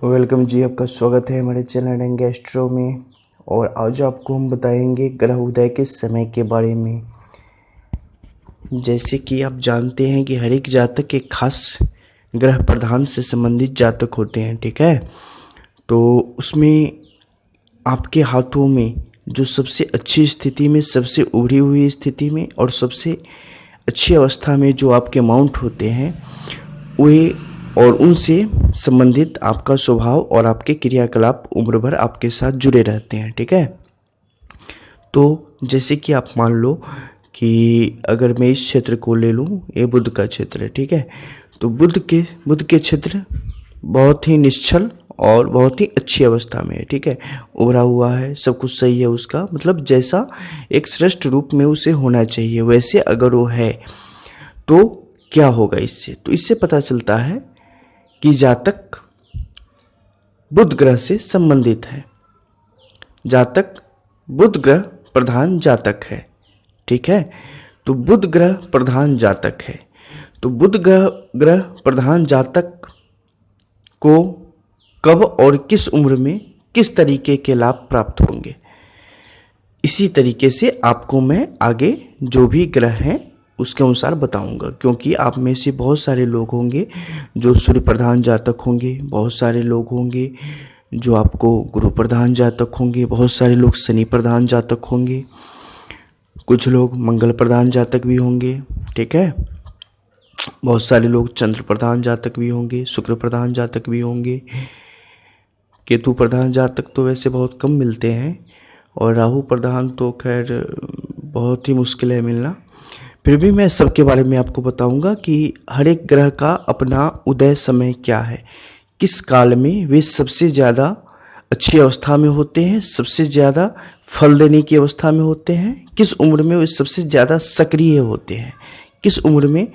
Welcome जी, आपका स्वागत है हमारे चैनल एंड एस्ट्रो में। और आज आपको हम बताएंगे ग्रह उदय के समय के बारे में। जैसे कि आप जानते हैं कि हर एक जातक के खास ग्रह प्रधान से संबंधित जातक होते हैं, ठीक है। तो उसमें आपके हाथों में जो सबसे अच्छी स्थिति में, सबसे उभरी हुई स्थिति में और सबसे अच्छी अवस्था में जो आपके माउंट होते हैं वे और उनसे संबंधित आपका स्वभाव और आपके क्रियाकलाप उम्र भर आपके साथ जुड़े रहते हैं, ठीक है। तो जैसे कि आप मान लो कि अगर मैं इस क्षेत्र को ले लूँ, ये बुध का क्षेत्र है, ठीक है। तो बुध के क्षेत्र बहुत ही निश्चल और बहुत ही अच्छी अवस्था में है, ठीक है। उभरा हुआ है, सब कुछ सही है उसका, मतलब जैसा एक श्रेष्ठ रूप में उसे होना चाहिए वैसे अगर वो है तो क्या होगा इससे। तो इससे पता चलता है कि जातक बुध ग्रह से संबंधित है, जातक बुध ग्रह प्रधान जातक है, ठीक है। तो बुध ग्रह प्रधान जातक है, तो बुध ग्रह प्रधान जातक को कब और किस उम्र में किस तरीके के लाभ प्राप्त होंगे, इसी तरीके से आपको मैं आगे जो भी ग्रह हैं उसके अनुसार बताऊंगा। क्योंकि आप में से बहुत सारे लोग होंगे जो सूर्य प्रधान जातक होंगे, बहुत सारे लोग होंगे जो आपको गुरु प्रधान जातक होंगे, बहुत सारे लोग शनि प्रधान जातक होंगे, कुछ लोग मंगल प्रधान जातक भी होंगे, ठीक है। बहुत सारे लोग चंद्र प्रधान जातक भी होंगे, शुक्र प्रधान जातक भी होंगे, केतु प्रधान जातक तो वैसे बहुत कम मिलते हैं, और राहु प्रधान तो खैर बहुत ही मुश्किल है मिलना। फिर भी मैं सबके बारे में आपको बताऊंगा कि हर एक ग्रह का अपना उदय समय क्या है, किस काल में वे सबसे ज़्यादा अच्छी अवस्था में होते हैं, सबसे ज़्यादा फल देने की अवस्था में होते हैं, किस उम्र में वे सबसे ज़्यादा सक्रिय होते हैं, किस उम्र में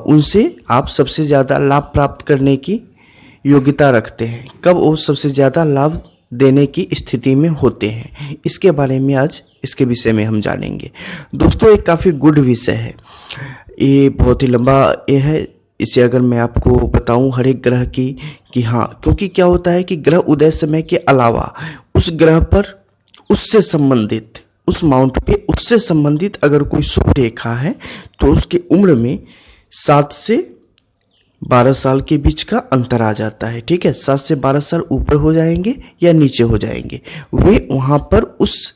उनसे आप सबसे ज़्यादा लाभ प्राप्त करने की योग्यता रखते हैं, कब वो सबसे ज़्यादा लाभ देने की स्थिति में होते हैं। इसके बारे में आज इसके विषय में हम जानेंगे। दोस्तों, एक काफ़ी गुड विषय है, ये बहुत ही लंबा ये है। इसे अगर मैं आपको बताऊं हर एक ग्रह की कि हाँ, क्योंकि क्या होता है कि ग्रह उदय समय के अलावा उस ग्रह पर उससे संबंधित, उस माउंट पे उससे संबंधित अगर कोई शुभ रेखा है तो उसके उम्र में 7 से 12 साल के बीच का अंतर आ जाता है, ठीक है। 7 से 12 साल ऊपर हो जाएंगे या नीचे हो जाएंगे, वे वहाँ पर उस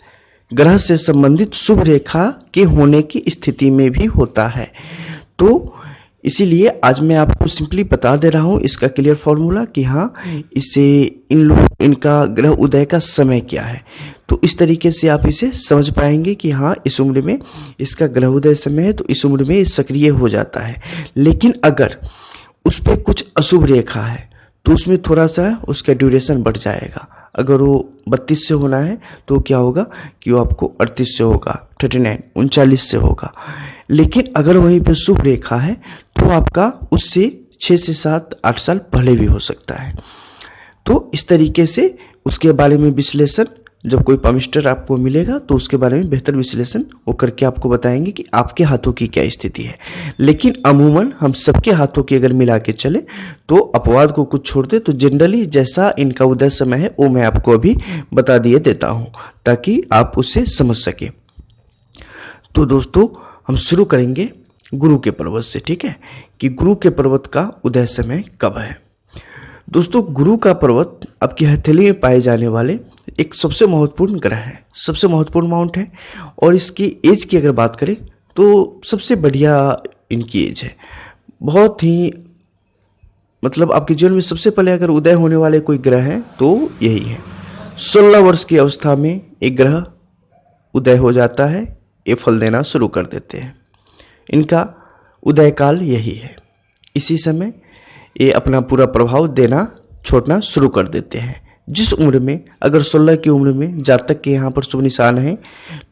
ग्रह से संबंधित शुभ रेखा के होने की स्थिति में भी होता है। तो इसीलिए आज मैं आपको सिंपली बता दे रहा हूँ इसका क्लियर फॉर्मूला कि हाँ, इसे इनका ग्रह उदय का समय क्या है। तो इस तरीके से आप इसे समझ पाएंगे कि हाँ, इस उम्र में इसका ग्रह उदय समय है तो इस उम्र में सक्रिय हो जाता है। लेकिन अगर उस पर कुछ अशुभ रेखा है तो उसमें थोड़ा सा उसका ड्यूरेशन बढ़ जाएगा। अगर वो 32 से होना है तो क्या होगा कि वो आपको 38 से होगा, 39 39 से होगा। लेकिन अगर वहीं पे शुभ रेखा है तो आपका उससे 6 से 7 8 साल पहले भी हो सकता है। तो इस तरीके से उसके बारे में विश्लेषण, जब कोई पामिस्टर आपको मिलेगा तो उसके बारे में बेहतर विश्लेषण वो करके आपको बताएंगे कि आपके हाथों की क्या स्थिति है। लेकिन अमूमन हम सबके हाथों की अगर मिला के चले तो अपवाद को कुछ छोड़ दे तो जनरली जैसा इनका उदय समय है वो मैं आपको अभी बता दिए देता हूँ ताकि आप उसे समझ सके। तो दोस्तों, हम शुरू करेंगे गुरु के पर्वत से, ठीक है, कि गुरु के पर्वत का उदय समय कब है। दोस्तों, गुरु का पर्वत आपकी हथेली में पाए जाने वाले एक सबसे महत्वपूर्ण ग्रह है, सबसे महत्वपूर्ण माउंट है। और इसकी एज की अगर बात करें तो सबसे बढ़िया इनकी एज है, बहुत ही मतलब आपके जीवन में सबसे पहले अगर उदय होने वाले कोई ग्रह है तो यही है। 16 वर्ष की अवस्था में एक ग्रह उदय हो जाता है, ये फल देना शुरू कर देते हैं। इनका उदय काल यही है, इसी समय ये अपना पूरा प्रभाव देना छोड़ना शुरू कर देते हैं। जिस उम्र में, अगर 16 की उम्र में जातक के यहाँ पर शुभ निशान है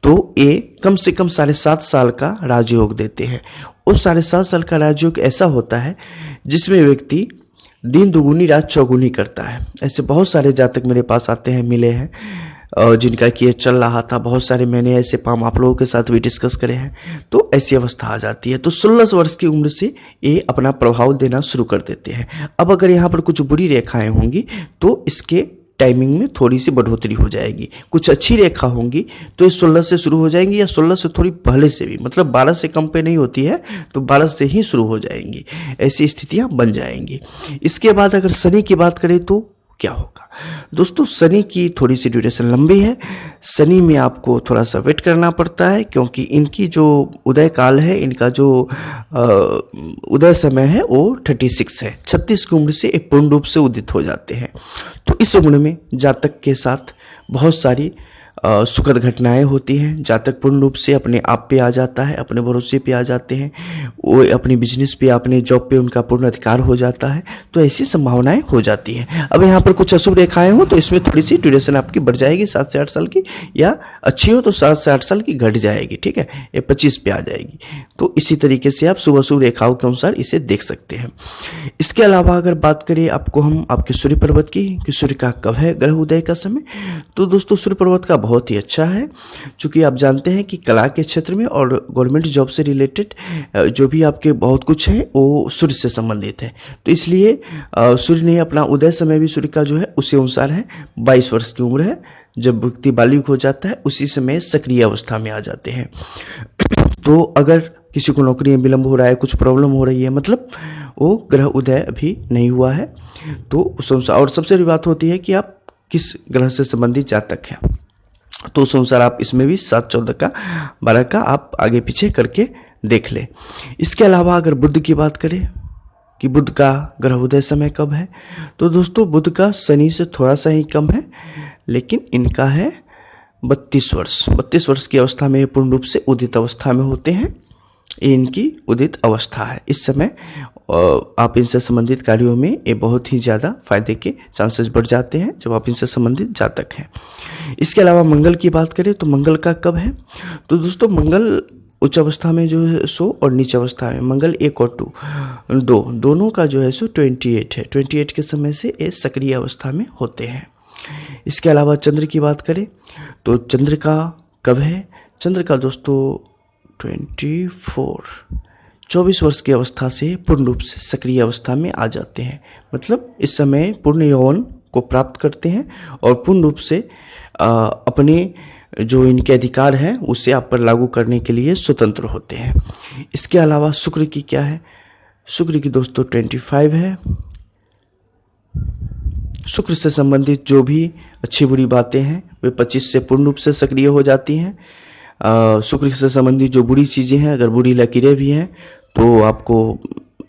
तो ये कम से कम 7.5 साल का राजयोग देते हैं। और 7.5 साल का राजयोग ऐसा होता है जिसमें व्यक्ति दिन दुगुनी रात चौगुनी करता है। ऐसे बहुत सारे जातक मेरे पास आते हैं, मिले हैं, जिनका कि ये चल रहा था, बहुत सारे मैंने ऐसे पाम आप लोगों के साथ भी डिस्कस करे हैं, तो ऐसी अवस्था आ जाती है। तो 16 वर्ष की उम्र से ये अपना प्रभाव देना शुरू कर देते हैं। अब अगर यहाँ पर कुछ बुरी रेखाएं होंगी तो इसके टाइमिंग में थोड़ी सी बढ़ोतरी हो जाएगी। कुछ अच्छी रेखा होंगी तो ये 16 से शुरू हो जाएंगी, या 16 से थोड़ी पहले से भी, मतलब 12 से कम पे नहीं होती है, तो 12 से ही शुरू हो जाएंगी। ऐसी स्थितियां बन जाएंगी। इसके बाद अगर शनि की बात करें तो क्या होगा दोस्तों? शनि की थोड़ी सी ड्यूरेशन लंबी है। शनि में आपको थोड़ा सा वेट करना पड़ता है, क्योंकि इनकी जो उदय काल है, इनका जो उदय समय है वो 36 है। 36 की उम्र से एक पूर्ण रूप से उदित हो जाते हैं। तो इस उम्र में जातक के साथ बहुत सारी सुखद घटनाएं होती हैं। जातक पूर्ण रूप से अपने आप पे आ जाता है, अपने भरोसे पे आ जाते हैं, वो अपनी बिजनेस पे, अपने जॉब पे उनका पूर्ण अधिकार हो जाता है। तो ऐसी संभावनाएं हो जाती हैं। अब यहाँ पर कुछ अशुभ रेखाएं हो तो इसमें थोड़ी सी ड्यूरेशन आपकी बढ़ जाएगी 7 से 8 साल की, या अच्छी हो तो 7 से 8 साल की घट जाएगी, ठीक है, ये 25 पे आ जाएगी। तो इसी तरीके से आप शुभ अशुभ रेखाओं के अनुसार इसे देख सकते हैं। इसके अलावा अगर बात करें आपको हम आपके सूर्य पर्वत की, कि सूर्य का कब है ग्रह उदय का समय, तो दोस्तों सूर्य पर्वत का बहुत ही अच्छा है। चूंकि आप जानते हैं कि कला के क्षेत्र में और गवर्नमेंट जॉब से रिलेटेड जो भी आपके बहुत कुछ है वो सूर्य से संबंधित है। तो इसलिए सूर्य ने अपना उदय समय भी सूर्य का जो है उसी अनुसार है। 22 वर्ष की उम्र है जब व्यक्ति बालिग हो जाता है, उसी समय सक्रिय अवस्था में आ जाते हैं। तो अगर किसी को नौकरी में विलंब हो रहा है, कुछ प्रॉब्लम हो रही है, मतलब वो ग्रह उदय अभी नहीं हुआ है, तो उस अनुसार। और सबसे बड़ी बात होती है कि आप किस ग्रह से संबंधित जातक हैं, तो उस अनुसार आप इसमें भी 7, 14 का 12 का आप आगे पीछे करके देख लें। इसके अलावा अगर बुध की बात करें कि बुध का ग्रह उदय समय कब है, तो दोस्तों बुध का शनि से थोड़ा सा ही कम है, लेकिन इनका है 32 वर्ष। 32 वर्ष की अवस्था में पूर्ण रूप से उदित अवस्था में होते हैं। ये इनकी उदित अवस्था है। इस समय आप इनसे संबंधित कार्यों में ये बहुत ही ज़्यादा फायदे के चांसेस बढ़ जाते हैं जब आप इनसे संबंधित जातक हैं। इसके अलावा मंगल की बात करें तो मंगल का कब है, तो दोस्तों मंगल उच्च अवस्था में जो है सो, और नीच अवस्था में मंगल 1 और 2 दोनों का जो है सो 28 है। 28 के समय से ये सक्रिय अवस्था में होते हैं। इसके अलावा चंद्र की बात करें तो चंद्र का कब है, चंद्र का दोस्तों 24 वर्ष की अवस्था से पूर्ण रूप से सक्रिय अवस्था में आ जाते हैं। मतलब इस समय पूर्ण यौवन को प्राप्त करते हैं और पूर्ण रूप से अपने जो इनके अधिकार हैं उसे आप पर लागू करने के लिए स्वतंत्र होते हैं। इसके अलावा शुक्र की क्या है, शुक्र की दोस्तों 25 है। शुक्र से संबंधित जो भी अच्छी बुरी बातें हैं वे 25 से पूर्ण रूप से सक्रिय हो जाती हैं। शुक्र से संबंधित जो बुरी चीज़ें हैं, अगर बुरी लकीरें भी हैं तो आपको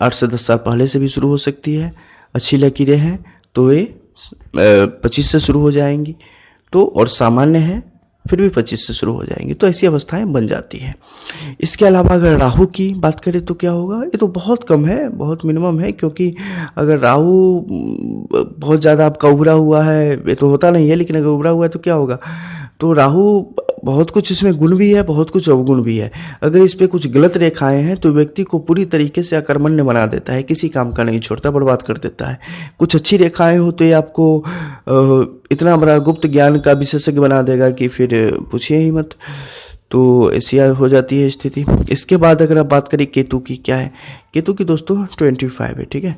8 से 10 साल पहले से भी शुरू हो सकती है। अच्छी लकीरें हैं तो ये 25 से शुरू हो जाएंगी, तो और सामान्य है फिर भी 25 से शुरू हो जाएंगी। तो ऐसी अवस्थाएं बन जाती हैं। इसके अलावा अगर राहु की बात करें तो क्या होगा, ये तो बहुत कम है, बहुत मिनिमम है, क्योंकि अगर राहु बहुत ज़्यादा आपका उभरा हुआ है, ये तो होता नहीं है, लेकिन अगर उभरा हुआ है तो क्या होगा, तो राहु बहुत कुछ इसमें गुण भी है, बहुत कुछ अवगुण भी है। अगर इस पे कुछ गलत रेखाएं हैं तो व्यक्ति को पूरी तरीके से अकर्मण्य बना देता है, किसी काम का नहीं छोड़ता, बर्बाद कर देता है। कुछ अच्छी रेखाएं हो तो ये आपको इतना बड़ा गुप्त ज्ञान का विशेषज्ञ बना देगा कि फिर पूछिए ही मत। तो ऐसी हो जाती है स्थिति। इसके बाद अगर आप बात करें केतु की, क्या है केतु की दोस्तों 25 है, ठीक है।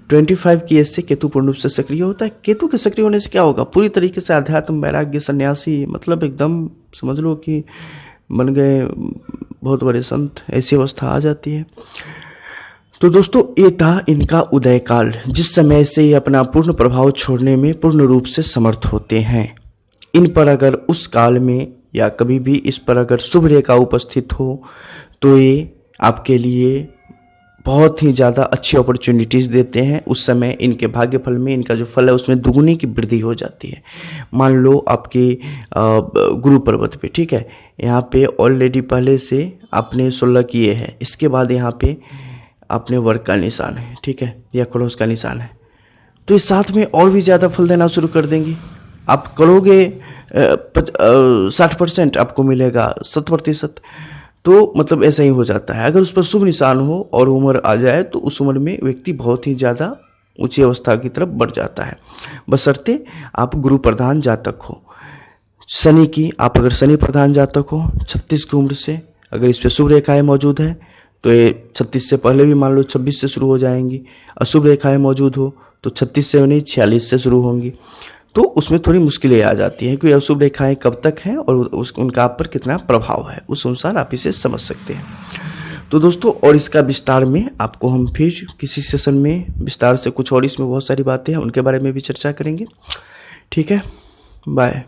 25 की एज से केतु पूर्ण रूप से सक्रिय होता है। केतु के सक्रिय होने से क्या होगा, पूरी तरीके से अध्यात्म, वैराग्य, सन्यासी, मतलब एकदम समझ लो कि बन गए बहुत बड़े संत, ऐसी अवस्था आ जाती है। तो दोस्तों ये था इनका उदय काल, जिस समय से ये अपना पूर्ण प्रभाव छोड़ने में पूर्ण रूप से समर्थ होते हैं। इन पर अगर उस काल में या कभी भी इस पर अगर शुभ रेखा उपस्थित हो तो ये आपके लिए बहुत ही ज़्यादा अच्छी अपॉर्चुनिटीज़ देते हैं। उस समय इनके भाग्य फल में, इनका जो फल है उसमें दुगुनी की वृद्धि हो जाती है। मान लो आपके गुरु पर्वत पे, ठीक है, यहाँ पे ऑलरेडी पहले से आपने 16 किए हैं, इसके बाद यहाँ पे आपने वर्ग का निशान है, ठीक है, या क्रॉस का निशान है, तो इस साथ में और भी ज़्यादा फल देना शुरू कर देंगे। आप करोगे 60% आपको मिलेगा, 7%, तो मतलब ऐसा ही हो जाता है। अगर उस पर शुभ निशान हो और उम्र आ जाए तो उस उम्र में व्यक्ति बहुत ही ज़्यादा ऊंची अवस्था की तरफ बढ़ जाता है, बशर्ते आप गुरु प्रधान जातक हो। शनि की, आप अगर शनि प्रधान जातक हो 36 की उम्र से, अगर इस पर शुभ रेखाएं मौजूद है तो ये 36 से पहले भी मान लो 26 से शुरू हो जाएंगी। अशुभ रेखाएं मौजूद हो तो 36 से नहीं 46 से शुरू होंगी। तो उसमें थोड़ी मुश्किलें आ जाती हैं कि अशुभ रेखाएं कब तक हैं और उनका आप पर कितना प्रभाव है, उस अनुसार आप इसे समझ सकते हैं। तो दोस्तों, और इसका विस्तार में आपको हम फिर किसी सेशन में विस्तार से कुछ और इसमें बहुत सारी बातें हैं उनके बारे में भी चर्चा करेंगे। ठीक है, बाय।